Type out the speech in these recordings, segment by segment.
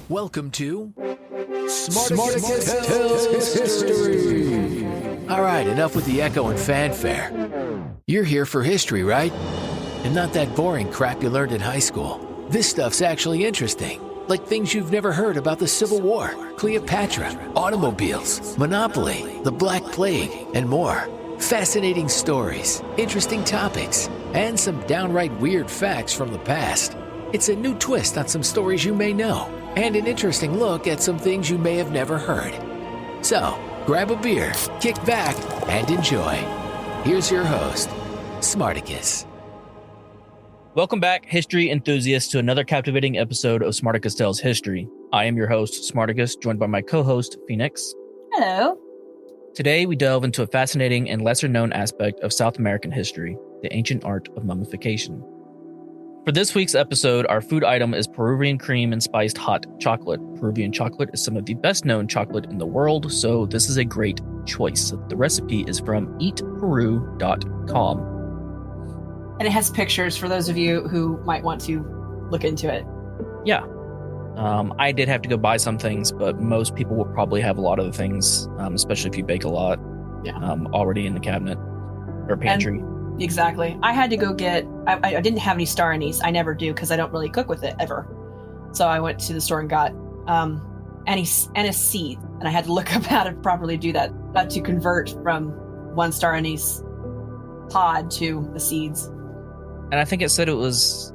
Welcome to Smarticus Tells History. All right, enough with the echo and fanfare. You're here for history, right? And not that boring crap you learned in high school. This stuff's actually interesting. Like things you've never heard about the Civil War, Cleopatra, automobiles, Monopoly, the Black Plague, and more. Fascinating stories, interesting topics, and some downright weird facts from the past. It's a new twist on some stories you may know, and an interesting look at some things you may have never heard. So, grab a beer, kick back, and enjoy. Here's your host, Smarticus. Welcome back, history enthusiasts, to another captivating episode of Smarticus Tells History. I am your host, Smarticus, joined by my co-host, Phoenix. Hello. Today, we delve into a fascinating and lesser-known aspect of South American history, the ancient art of mummification. For this week's episode, our food item is Peruvian cream and spiced hot chocolate. Peruvian chocolate is some of the best-known chocolate in the world, so this is a great choice. The recipe is from eatperu.com. And it has pictures for those of you who might want to look into it. Yeah. I did have to go buy some things, but most people will probably have a lot of the things, especially if you bake a lot, already in the cabinet or pantry. Exactly. I had to go get, I didn't have any star anise. I never do because I don't really cook with it ever. So I went to the store and got anise seed, and I had to look up how to properly do that, to convert from one star anise pod to the seeds. And I think it said it was...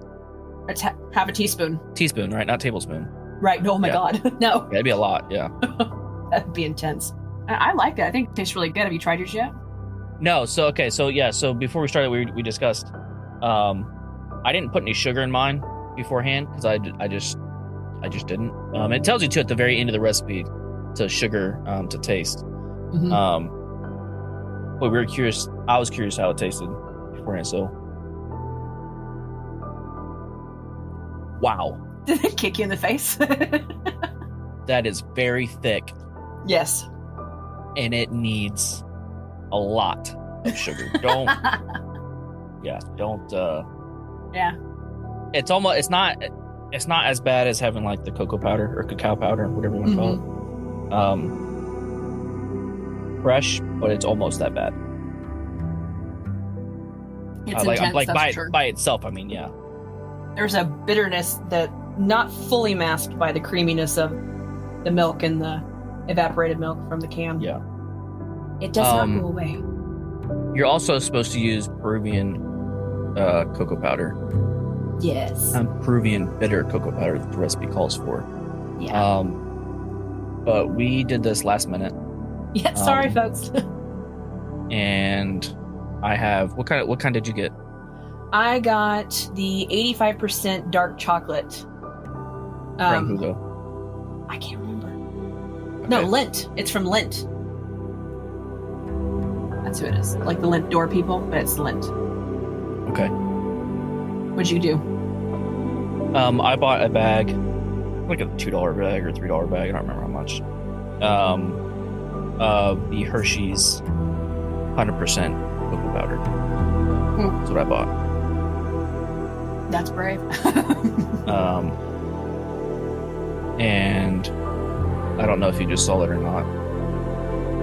half a teaspoon. Teaspoon, right? Not tablespoon. Right. Oh my God. No. Yeah, that'd be a lot, yeah. That'd be intense. I like it. I think it tastes really good. Have you tried yours yet? No. So before we started, we discussed, I didn't put any sugar in mine beforehand because I just didn't. It tells you to at the very end of the recipe to sugar to taste. Mm-hmm. But we were curious. I was curious how it tasted beforehand. So, wow. Did it kick you in the face? That is very thick. Yes. And it needs a lot of sugar. Don't. Yeah. It's not as bad as having like the cocoa powder or cacao powder, whatever you want to call it. Fresh, but it's almost that bad. It's intense, by itself. I mean, yeah. There's a bitterness that not fully masked by the creaminess of the milk and the evaporated milk from the can. Yeah. It does not go away. You're also supposed to use Peruvian cocoa powder. Yes. Peruvian bitter cocoa powder that the recipe calls for. Yeah. But we did this last minute. Yeah, sorry, folks. And I have what kind did you get? I got the 85% dark chocolate. From who though? I can't remember. Okay. No, Lindt. It's from Lindt. That's who it is. Like the Lindt door people, but it's Lindt. Okay. What'd you do? I bought a bag, like a $2 bag or $3 bag. I don't remember how much. Of the Hershey's 100% cocoa powder. That's what I bought. That's brave. And I don't know if you just saw it or not,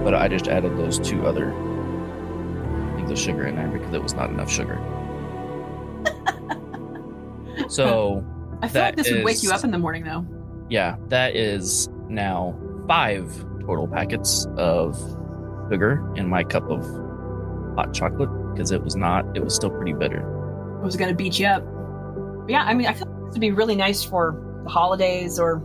but I just added those two other things of sugar in there because it was not enough sugar. So I feel like this would wake you up in the morning, though. Yeah, that is now 5 total packets of sugar in my cup of hot chocolate because it was still pretty bitter. It was going to beat you up. But yeah, I mean, I feel like this would be really nice for the holidays or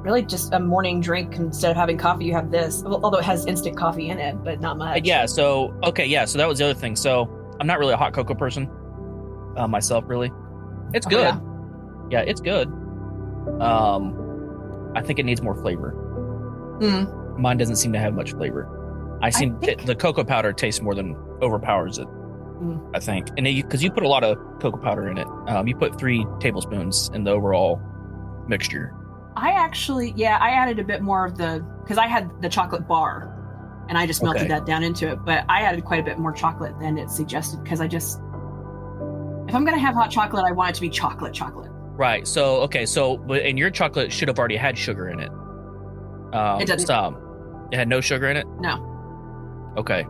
really just a morning drink. Instead of having coffee, you have this. Although it has instant coffee in it, but not much. So that was the other thing. So I'm not really a hot cocoa person myself, really. It's good. Yeah, it's good. I think it needs more flavor. Mine doesn't seem to have much flavor. The cocoa powder tastes more than overpowers it. I think, and because you put a lot of cocoa powder in it, you put 3 tablespoons in the overall mixture. I added a bit more of because I had the chocolate bar, and I just melted that down into it. But I added quite a bit more chocolate than it suggested because if I'm gonna have hot chocolate, I want it to be chocolate. Right. So, okay. So, and your chocolate should have already had sugar in it. It doesn't. It had no sugar in it? No. Okay.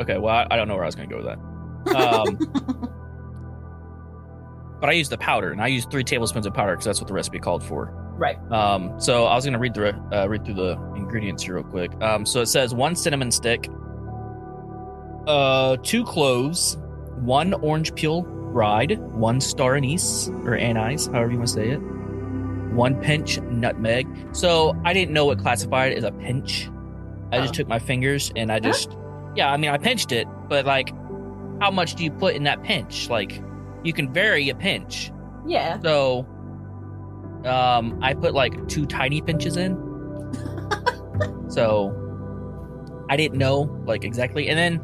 Okay. Well, I don't know where I was going to go with that. But I used the powder, and I used 3 tablespoons of powder because that's what the recipe called for. Right. So I was going to read through the ingredients here real quick. So it says 1 cinnamon stick, 2 cloves, 1 orange peel dried, 1 star anise or anise, however you want to say it, 1 pinch nutmeg. So I didn't know what classified as a pinch. I just took my fingers and I just, I pinched it, but like, how much do you put in that pinch? Like, you can vary a pinch. Yeah. So, I put like 2 tiny pinches in. So, I didn't know like exactly. And then,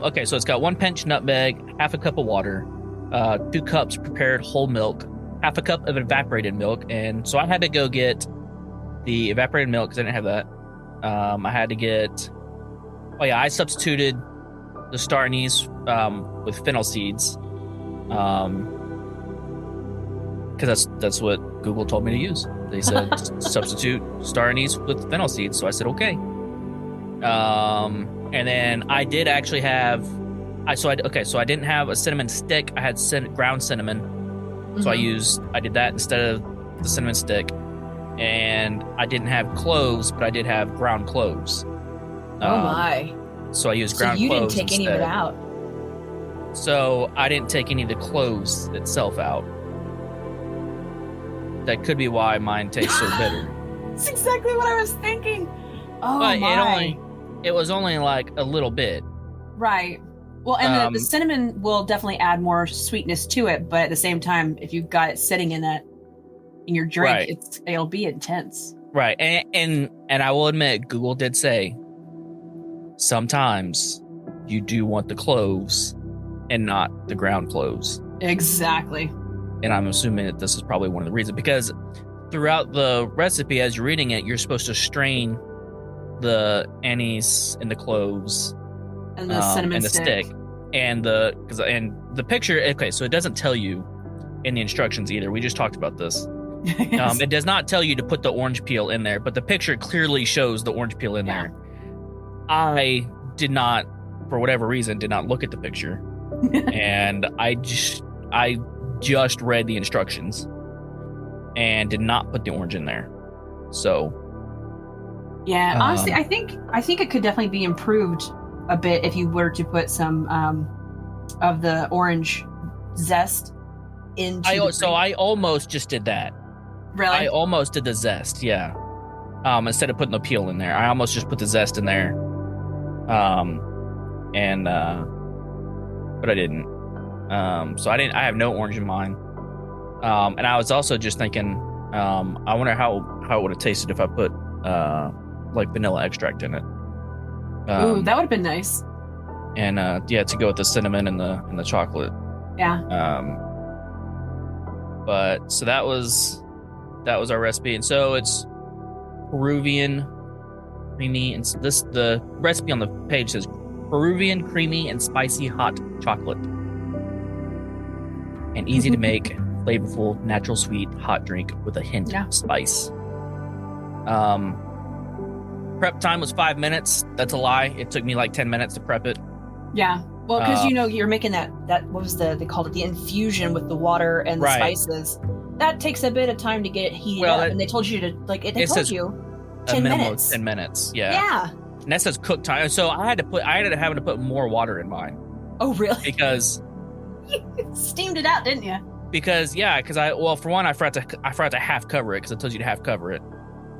okay, so it's got 1 pinch nutmeg, half a cup of water, 2 cups prepared whole milk, half a cup of evaporated milk. And so I had to go get the evaporated milk because I didn't have that. I had to get, I substituted the star anise with fennel seeds. Because that's what Google told me to use. They said substitute star anise with fennel seeds. So I said, okay. And then I did actually have, so I didn't have a cinnamon stick. I had ground cinnamon. So I did that instead of the cinnamon stick. And I didn't have cloves, but I did have ground cloves. Oh my. So I used ground cloves. So you cloves didn't take any of it out. So I didn't take any of the cloves itself out. That could be why mine tastes so bitter. That's exactly what I was thinking. Oh but my. It was only like a little bit. Right. Well, and the cinnamon will definitely add more sweetness to it, but at the same time, if you've got it sitting in your drink, right. It'll be intense. Right. And I will admit, Google did say sometimes you do want the cloves and not the ground cloves. Exactly. And I'm assuming that this is probably one of the reasons, because throughout the recipe, as you're reading it, you're supposed to strain the anise and the cloves and the cinnamon and the stick and the picture. Okay, so it doesn't tell you in the instructions either. We just talked about this. Yes. It does not tell you to put the orange peel in there, but the picture clearly shows the orange peel in there. I did not, for whatever reason, did not look at the picture, and I just read the instructions and did not put the orange in there. So yeah, honestly, I think it could definitely be improved a bit if you were to put some of the orange zest into. I almost just did that. Really? I almost did the zest, yeah. Instead of putting the peel in there, I almost just put the zest in there. But I didn't. So I have no orange in mine. And I was also just thinking, I wonder how it would have tasted if I put like vanilla extract in it. Ooh, that would have been nice. And to go with the cinnamon and the chocolate. Yeah. But so that was our recipe, and so it's Peruvian creamy, and the recipe on the page says Peruvian creamy and spicy hot chocolate, and easy to make, flavorful, natural sweet hot drink with a hint of spice. Prep time was 5 minutes. That's a lie. It took me like 10 minutes to prep it. Yeah. Well, because you're making that what was they called it, the infusion with the water and the spices. That takes a bit of time to get it heated up, and they told you to they told you 10 minutes. 10 minutes. Yeah. Yeah. And that says cook time. So I ended up having to put more water in mine. Oh, really? Because you steamed it out, didn't you? Because for one, I forgot to half cover it because it tells you to half cover it.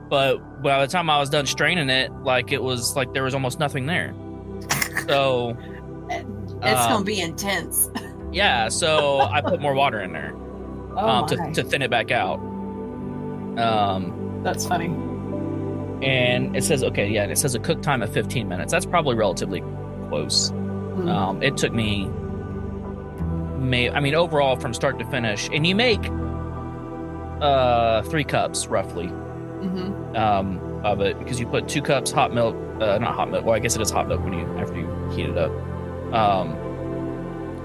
But by the time I was done straining it, it was like there was almost nothing there. So it's gonna be intense. Yeah, so I put more water in there to thin it back out. That's funny. And it says it says a cook time of 15 minutes. That's probably relatively close. Mm-hmm. It took me overall from start to finish, and you make 3 cups roughly. Mm-hmm. Of it, because you put 2 cups hot milk, not hot milk. Well, I guess it is hot milk after you heat it up.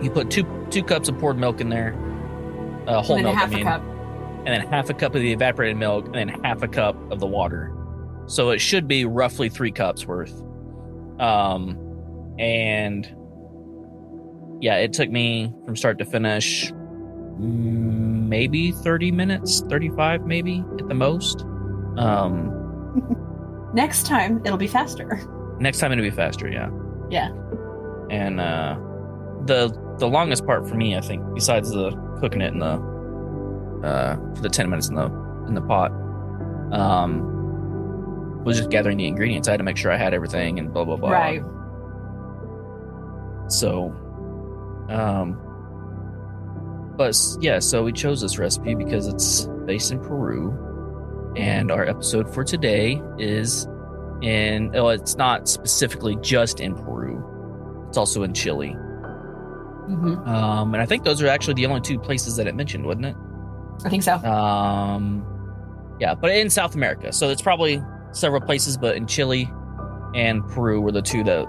You put two cups of poured milk in there, whole And then milk, half a cup. and then half a cup of the evaporated milk, and then half a cup of the water. So it should be roughly 3 cups worth. And yeah, it took me from start to finish maybe 30 minutes, 35 maybe at the most. Next time it'll be faster. Next time it'll be faster, yeah. Yeah. And the longest part for me, I think, besides the cooking it in the for the 10 minutes in the pot, was just gathering the ingredients. I had to make sure I had everything and blah blah blah. Right. So, but yeah, so we chose this recipe because it's based in Peru, and our episode for today is it's not specifically just in Peru, it's also in Chile. Mm-hmm. And I think those are actually the only 2 places that it mentioned, wasn't it? I think so. Yeah, but in South America, so it's probably several places, but in Chile and Peru were the 2 that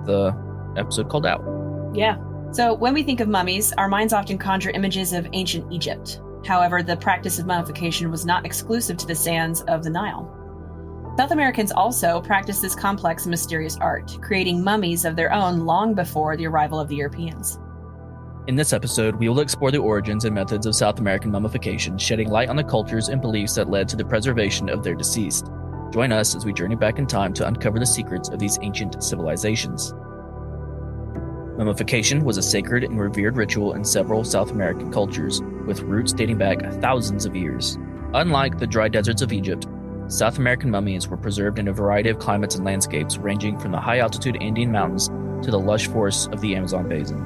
the episode called out. Yeah. So when we think of mummies, our minds often conjure images of ancient Egypt. However, the practice of mummification was not exclusive to the sands of the Nile. South Americans also practiced this complex and mysterious art, creating mummies of their own long before the arrival of the Europeans. In this episode, we will explore the origins and methods of South American mummification, shedding light on the cultures and beliefs that led to the preservation of their deceased. Join us as we journey back in time to uncover the secrets of these ancient civilizations. Mummification was a sacred and revered ritual in several South American cultures, with roots dating back thousands of years. Unlike the dry deserts of Egypt, South American mummies were preserved in a variety of climates and landscapes, ranging from the high-altitude Andean mountains to the lush forests of the Amazon basin.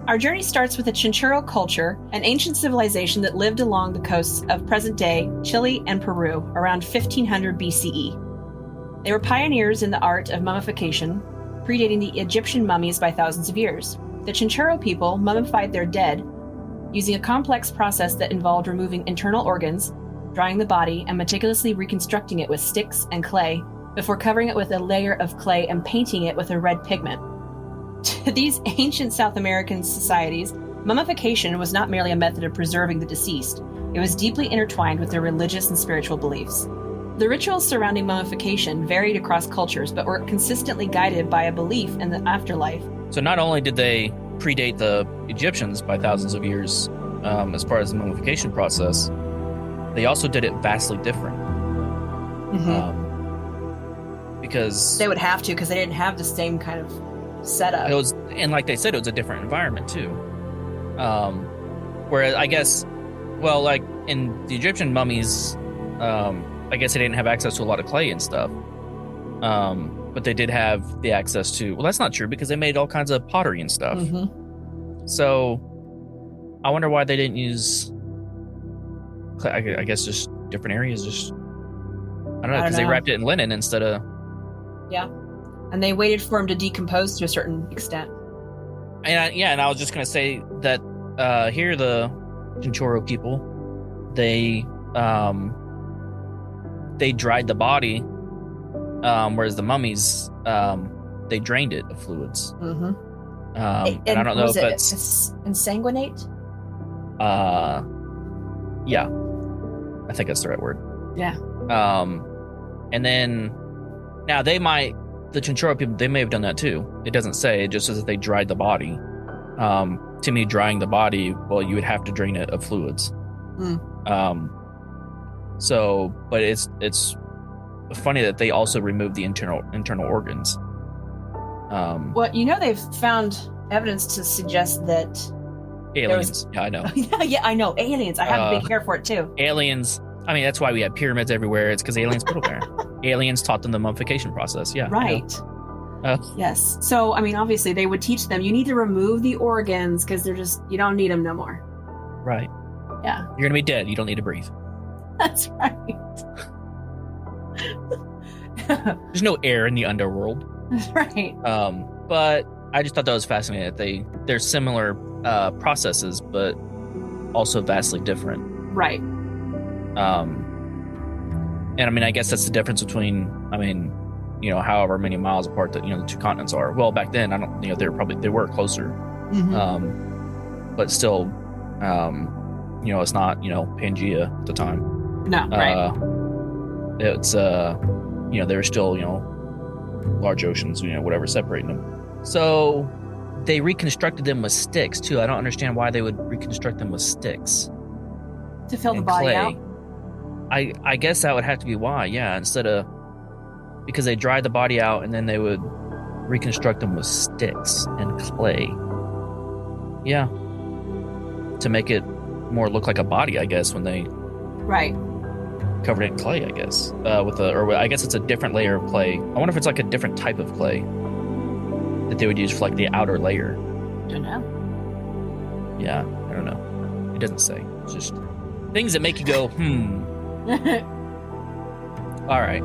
Our journey starts with the Chanchand culture, an ancient civilization that lived along the coasts of present-day Chile and Peru around 1500 BCE. They were pioneers in the art of mummification, predating the Egyptian mummies by thousands of years. The Chanchand people mummified their dead using a complex process that involved removing internal organs, drying the body, and meticulously reconstructing it with sticks and clay before covering it with a layer of clay and painting it with a red pigment. To these ancient South American societies, mummification was not merely a method of preserving the deceased. It was deeply intertwined with their religious and spiritual beliefs. The rituals surrounding mummification varied across cultures, but were consistently guided by a belief in the afterlife. So not only did they predate the Egyptians by thousands of years as far as the mummification process, they also did it vastly different. Because they would have to, because they didn't have the same kind of setup. It was, and like they said, it was a different environment too. Whereas I guess, well, like in the Egyptian mummies, I guess they didn't have access to a lot of clay and stuff. But they did have the access to, well, that's not true because they made all kinds of pottery and stuff. So I wonder why they didn't use clay. I guess just different areas. Just, I don't know, because they wrapped it in linen instead of. Yeah. And they waited for him to decompose to a certain extent. And I was just going to say that here the Chanchorro people, they dried the body, whereas the mummies, they drained it of fluids. And I don't know if that's ensanguinate. Yeah, I think that's the right word. Yeah. And then now the Chanchorro people, they may have done that too. It doesn't say. It just says that they dried the body. To me, drying the body, well, you would have to drain it of fluids. So, but it's funny that they also removed the internal organs. Well, they've found evidence to suggest that aliens. Yeah, I know. Yeah, I know. Aliens. I have a big hair for it too. Aliens. I mean, that's why we have pyramids everywhere. It's because aliens put them there. Aliens taught them the mummification process. Yeah. Right. Yes. So, I mean, obviously they would teach them, you need to remove the organs because you don't need them no more. Right. Yeah. You're going to be dead. You don't need to breathe. That's right. There's no air in the underworld. That's right. But I just thought that was fascinating that they're similar processes, but also vastly different. Right. And I mean, I guess that's the difference between, however many miles apart that, the 2 continents are. Well, back then, they were closer. But still, It's not, Pangea at the time. No, right. It's, there were still, large oceans, whatever, separating them. So they reconstructed them with sticks, too. I don't understand why they would reconstruct them with sticks. To fill the and body clay. out? I guess that would have to be why, yeah. Because they dried the body out and then they would reconstruct them with sticks and clay. Yeah. To make it more look like a body, I guess, when they Right. covered it in clay, I guess. I guess it's a different layer of clay. I wonder if it's like a different type of clay that they would use for like the outer layer. Don't know. Yeah, I don't know. It doesn't say. It's just things that make you go, All right.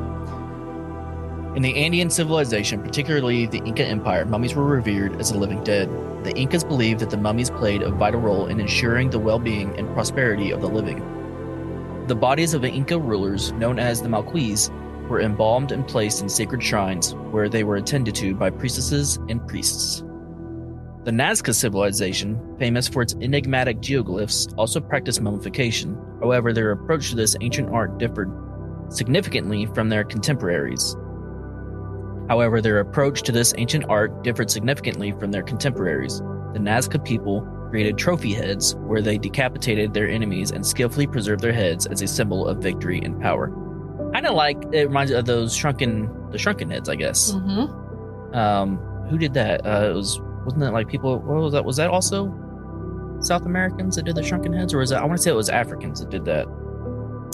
In the Andean civilization, particularly the Inca Empire, mummies were revered as the living dead. The Incas believed that the mummies played a vital role in ensuring the well-being and prosperity of the living. The bodies of the Inca rulers, known as the Malquis, were embalmed and placed in sacred shrines where they were attended to by priestesses and priests. The Nazca civilization, famous for its enigmatic geoglyphs, also practiced mummification. However, their approach to this ancient art differed significantly from their contemporaries. The Nazca people created trophy heads where they decapitated their enemies and skillfully preserved their heads as a symbol of victory and power. Kind of like, it reminds me of the shrunken heads, I guess. Mm-hmm. Who did that? Wasn't that like people, what was that? Was that also South Americans that did the shrunken heads? Or I want to say it was Africans that did that.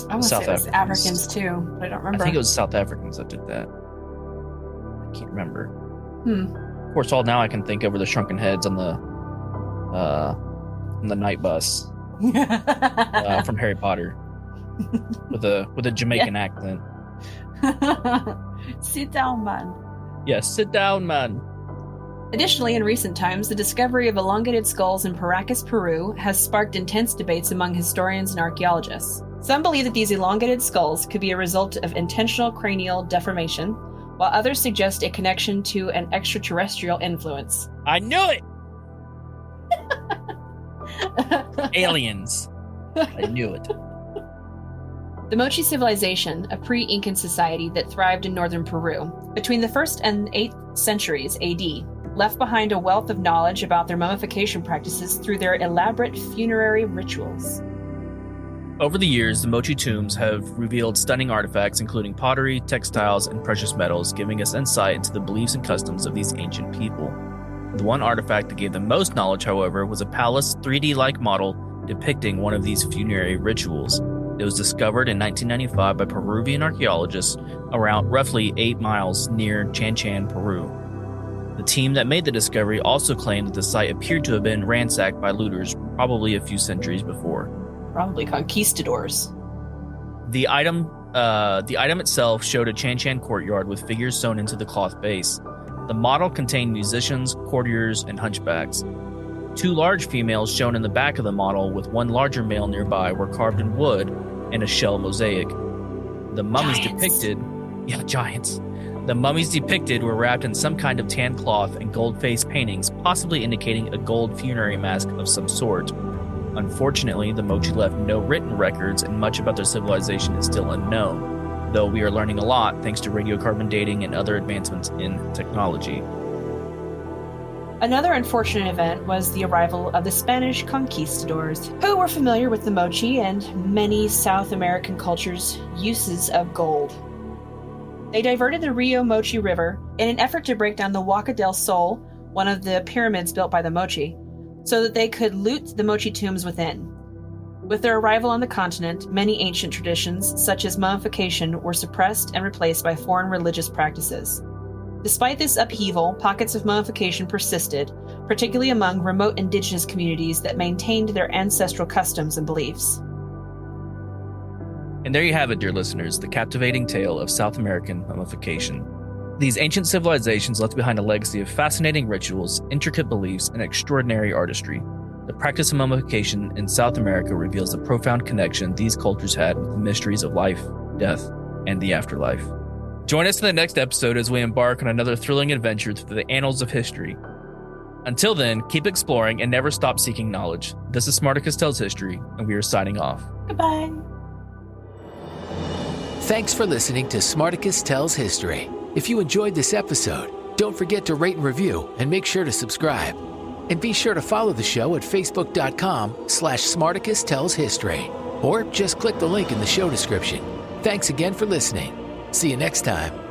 I want to say it was Africans too, but I don't remember. I think it was South Africans that did that. I can't remember. Of course, all now I can think of are the shrunken heads on the night bus from Harry Potter with a Jamaican accent. Sit down, man. Yes, sit down, man. Additionally, in recent times, the discovery of elongated skulls in Paracas, Peru, has sparked intense debates among historians and archaeologists. Some believe that these elongated skulls could be a result of intentional cranial deformation, while others suggest a connection to an extraterrestrial influence. I knew it! Aliens. I knew it. The Mochi civilization, a pre-Incan society that thrived in northern Peru, between the 1st and 8th centuries AD, left behind a wealth of knowledge about their mummification practices through their elaborate funerary rituals. Over the years, the Mochi tombs have revealed stunning artifacts, including pottery, textiles, and precious metals, giving us insight into the beliefs and customs of these ancient people. The one artifact that gave the most knowledge, however, was a palace 3D-like model depicting one of these funerary rituals. It was discovered in 1995 by Peruvian archaeologists around roughly 8 miles near Chanchand, Peru. The team that made the discovery also claimed that the site appeared to have been ransacked by looters probably a few centuries before. Probably conquistadors. The item itself showed a Chanchand courtyard with figures sewn into the cloth base. The model contained musicians, courtiers, and hunchbacks. 2 large females shown in the back of the model with one larger male nearby were carved in wood and a shell mosaic. The mummies depicted... Yeah, giants. The mummies depicted were wrapped in some kind of tan cloth and gold-faced paintings, possibly indicating a gold funerary mask of some sort. Unfortunately, the Mochi left no written records, and much about their civilization is still unknown, though we are learning a lot thanks to radiocarbon dating and other advancements in technology. Another unfortunate event was the arrival of the Spanish conquistadors, who were familiar with the Mochi and many South American cultures' uses of gold. They diverted the Rio Mochi River in an effort to break down the Huaca del Sol, one of the pyramids built by the Mochi, so that they could loot the Mochi tombs within. With their arrival on the continent, many ancient traditions, such as mummification, were suppressed and replaced by foreign religious practices. Despite this upheaval, pockets of mummification persisted, particularly among remote indigenous communities that maintained their ancestral customs and beliefs. And there you have it, dear listeners, the captivating tale of South American mummification. These ancient civilizations left behind a legacy of fascinating rituals, intricate beliefs, and extraordinary artistry. The practice of mummification in South America reveals the profound connection these cultures had with the mysteries of life, death, and the afterlife. Join us in the next episode as we embark on another thrilling adventure through the annals of history. Until then, keep exploring and never stop seeking knowledge. This is Smarticus Tells History, and we are signing off. Goodbye. Thanks for listening to Smarticus Tells History. If you enjoyed this episode, don't forget to rate and review and make sure to subscribe. And be sure to follow the show at facebook.com/Smarticus Tells History. Or just click the link in the show description. Thanks again for listening. See you next time.